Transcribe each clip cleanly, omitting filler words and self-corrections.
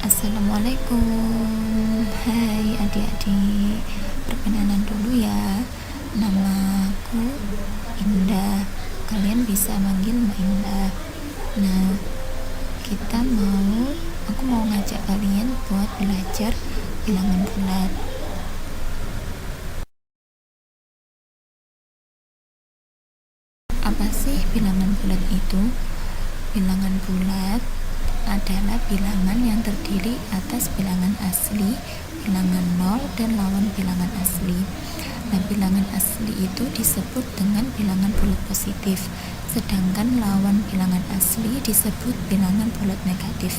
Assalamualaikum. Hai adik-adik, perkenalan dulu ya. Namaku Indah. Kalian bisa manggil Mbak Indah. Nah, aku mau ngajak kalian buat belajar bilangan bulat. Apa sih bilangan bulat itu? Bilangan bulat adalah bilangan yang terdiri atas bilangan asli, bilangan nol, dan lawan bilangan asli. Nah, bilangan asli itu disebut dengan bilangan bulat positif, sedangkan lawan bilangan asli disebut bilangan bulat negatif.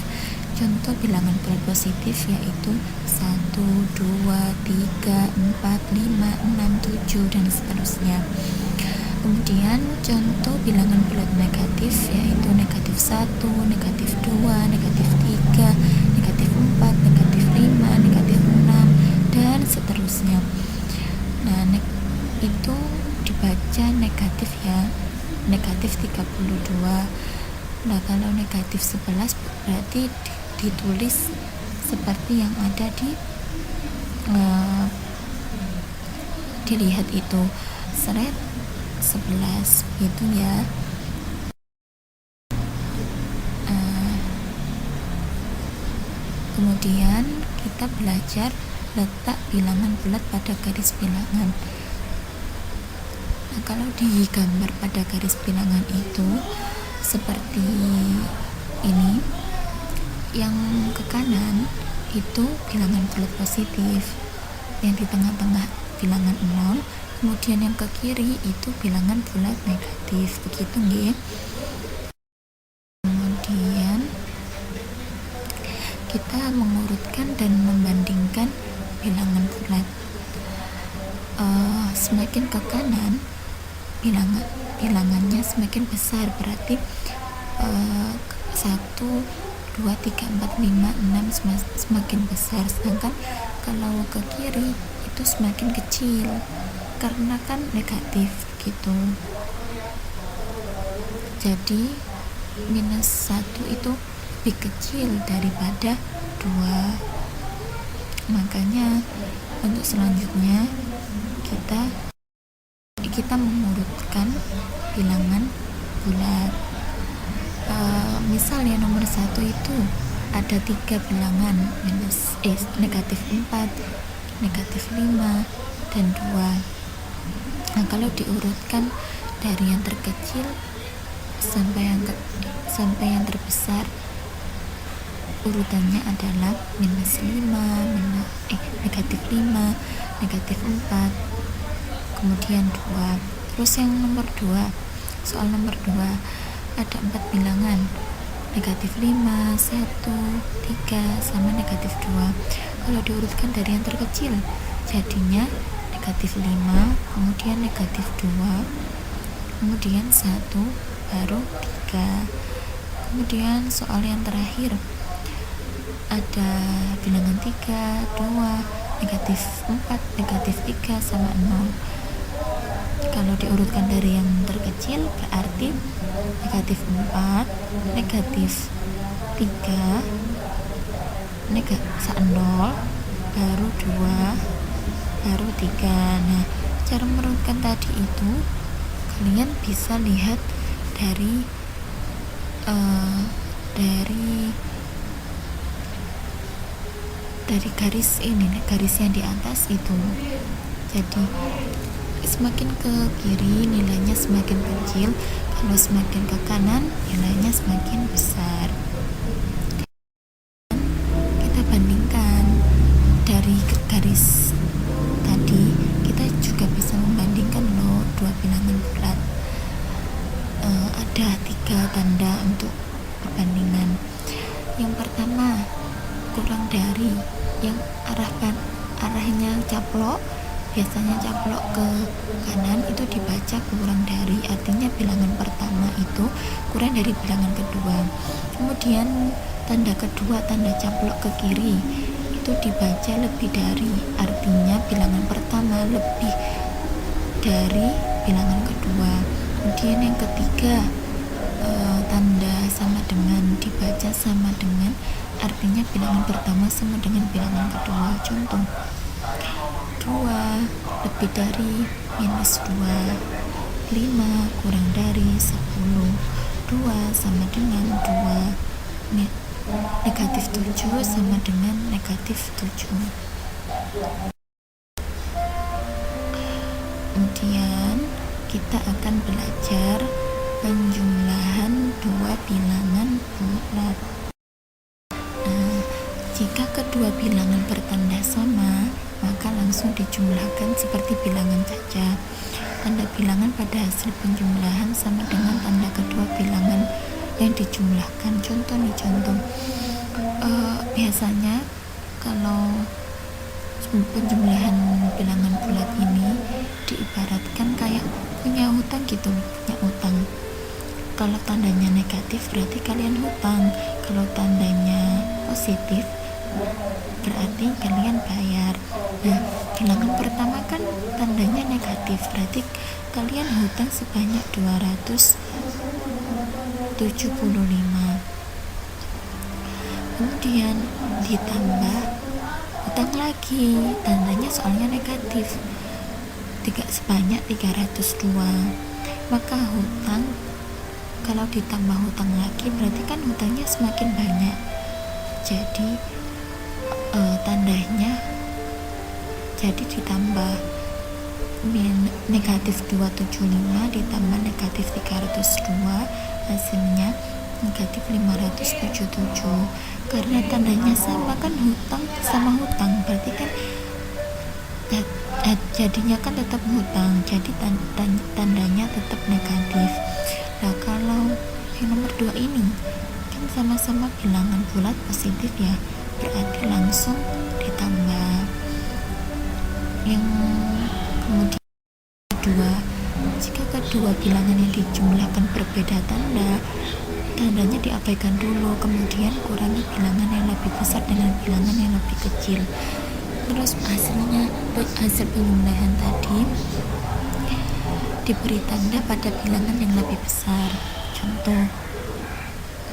Contoh bilangan bulat positif yaitu 1, 2, 3, 4, 5, 6, 7, dan seterusnya. Kemudian contoh bilangan bulat negatif yaitu negatif 1, negatif 2, negatif 3, negatif 4, negatif 5, negatif 6, dan seterusnya. Nah, itu dibaca negatif ya, negatif 32. Nah, kalau negatif 11 berarti ditulis seperti yang ada dilihat itu, seret 11 gitu ya. Kemudian kita belajar letak bilangan bulat pada garis bilangan. Nah, kalau digambar pada garis bilangan itu seperti ini, yang ke kanan itu bilangan bulat positif, yang di tengah-tengah bilangan 0, kemudian yang ke kiri itu bilangan bulat negatif, begitu nggih. Kemudian kita mengurutkan dan membandingkan bilangan bulat. Semakin ke kanan bilangannya semakin besar, berarti 1, 2, 3, 4, 5, 6 semakin besar, sedangkan kalau ke kiri itu semakin kecil karena kan negatif gitu. Jadi minus 1 itu lebih kecil daripada 2. Makanya untuk selanjutnya kita mengurutkan bilangan bulat. Misalnya nomor 1 itu ada 3 bilangan, negatif 4, negatif 5, dan 2. Nah, kalau diurutkan dari yang terkecil sampai yang terbesar, urutannya adalah minus 5, negatif 5, negatif 4, kemudian 2. Terus yang nomor 2, soal nomor 2 ada 4 bilangan, negatif 5, 1, 3, sama negatif 2. Kalau diurutkan dari yang terkecil jadinya negatif 5, kemudian negatif 2, kemudian 1, baru 3. Kemudian soal yang terakhir ada bilangan 3, 2, negatif 4, negatif 3, sama 0. Kalau diurutkan dari yang terkecil berarti negatif 4, negatif 3, negatif 0, baru 2, baru 3. Nah, cara merunutkan tadi itu kalian bisa lihat dari garis ini, garis yang di atas itu. Jadi semakin ke kiri nilainya semakin kecil, kalau semakin ke kanan nilainya semakin besar. Kita bandingkan dari garis tadi, kita juga bisa membandingkan loh dua bilangan bulat. Ada 3 tanda untuk perbandingan. Yang pertama, kurang dari, yang arahnya caplok, biasanya caplok ke kanan itu dibaca kurang dari, artinya bilangan pertama itu kurang dari bilangan kedua. Kemudian tanda kedua, tanda caplok ke kiri, itu dibaca lebih dari, artinya bilangan pertama lebih dari bilangan kedua. Kemudian yang ketiga, tanda sama dengan dibaca saja sama dengan, artinya bilangan pertama sama dengan bilangan kedua. Contoh, 2 lebih dari minus 2, 5 kurang dari 10, 2 sama dengan 2, negatif 7 sama dengan negatif 7. Kemudian kita akan belajar penjumlahan dua bilangan bulat. Nah, jika kedua bilangan bertanda sama, maka langsung dijumlahkan seperti bilangan saja. Tanda bilangan pada hasil penjumlahan sama dengan tanda kedua bilangan yang dijumlahkan. Contoh, biasanya kalau penjumlahan bilangan bulat ini diibaratkan kayak punya hutang gitu, punya utang. Kalau tandanya negatif berarti kalian hutang, kalau tandanya positif berarti kalian bayar. Nah, bilangan pertama kan tandanya negatif, berarti kalian hutang sebanyak 275. Kemudian ditambah hutang lagi, tandanya soalnya negatif, sebanyak 302. Maka hutang, kalau ditambah hutang lagi berarti kan hutangnya semakin banyak. Jadi tandanya jadi ditambah negatif 275 ditambah negatif 302, hasilnya negatif 577. Karena tandanya sama kan, hutang sama hutang, berarti kan jadinya kan tetap hutang, jadi tandanya tetap negatif. Nah, kalau yang nomor 2 ini kan sama-sama bilangan bulat positif ya, berarti langsung ditambah. Yang kemudian kedua, jika kedua bilangan yang dijumlahkan berbeda tandanya diabaikan dulu, kemudian kurangi bilangan yang lebih besar dengan bilangan yang lebih kecil. Terus hasil penjumlahan tadi diberi tanda pada bilangan yang lebih besar. Contoh,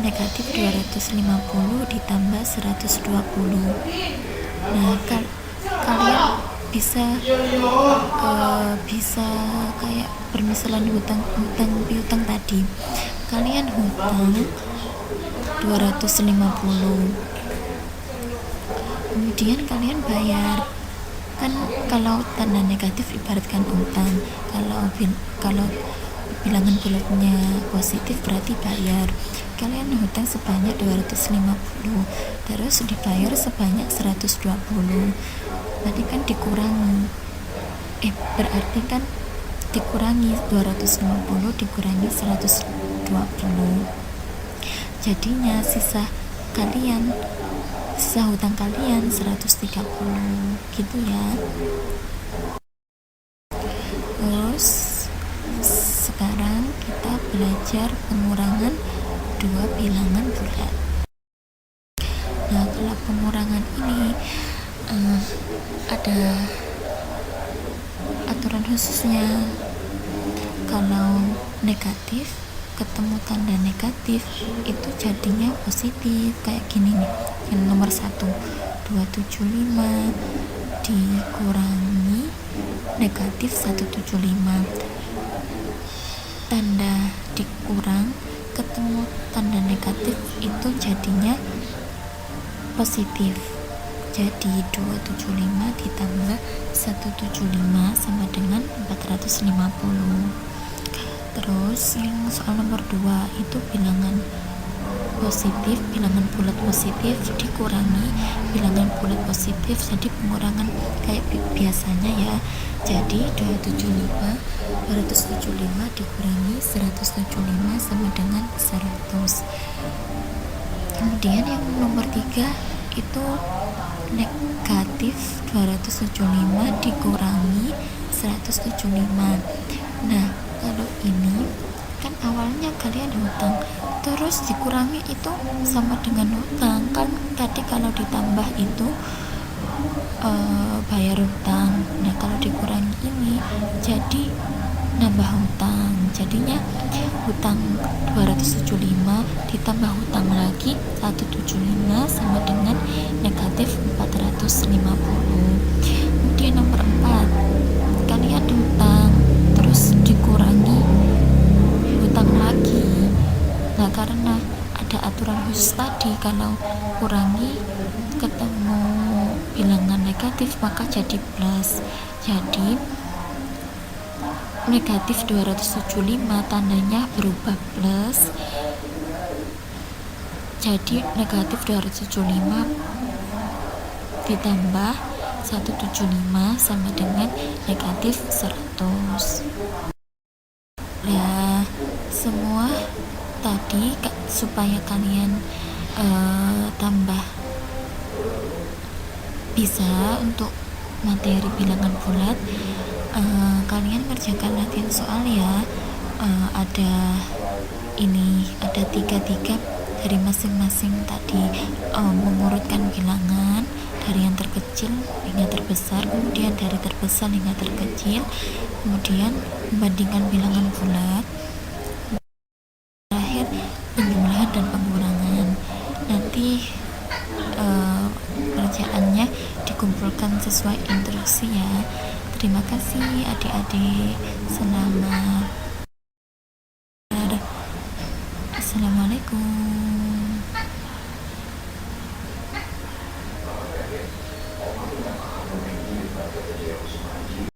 negatif 250 ditambah 120. Nah, kalian bisa kayak permisalan hutang tadi, kalian hutang 250, kemudian kalian bayar. Kan kalau tanda negatif ibaratkan hutang, kalau bilangan bulatnya positif berarti bayar. Kalian hutang sebanyak 250, terus dibayar sebanyak 120, berarti kan dikurangi 250 dikurangi 120, jadinya sisa hutang kalian 130 gitu ya. Terus sekarang kita belajar pengurangan dua bilangan bulat. Nah, kalau pengurangan ini ada aturan khususnya. Kalau negatif ketemu tanda negatif itu jadinya positif, kayak gini nih, yang nomor 1, 275 dikurangi negatif 175, tanda dikurang ketemu tanda negatif itu jadinya positif, jadi 275 ditambah 175 sama dengan 450. Terus yang soal nomor 2 itu bilangan bulat positif dikurangi bilangan bulat positif, jadi pengurangan kayak biasanya ya. Jadi 275 dikurangi 175 sama dengan 100. Kemudian yang nomor 3 itu negatif 275 dikurangi 175. Nah, kalau ini kan awalnya kalian hutang, terus dikurangi itu sama dengan hutang kan. Tadi kalau ditambah itu bayar hutang. Nah, kalau dikurangi ini jadi nambah hutang, jadinya hutang 275 ditambah hutang lagi 175 sama dengan negatif 450. Kemudian nomor 4, kalian hutang terus dikurangi hutang lagi. Nah, karena ada aturan khusus tadi, kalau kurangi ketemu bilangan negatif maka jadi plus. Jadi negatif 275 tandanya berubah plus, jadi negatif 275 ditambah 175 sama dengan negatif 100. Ya, semua tadi supaya kalian tambah bisa untuk materi bilangan bulat, kalian kerjakan latihan soal ya. Ada tiga dari masing-masing tadi, mengurutkan bilangan dari yang terkecil hingga terbesar, kemudian dari terbesar hingga terkecil, kemudian membandingkan bilangan bulat, terakhir penjumlahan dan pengurangan. Nanti kerjaannya dikumpulkan sesuai instruksi ya. Terima kasih adik-adik, selamat. Assalamualaikum.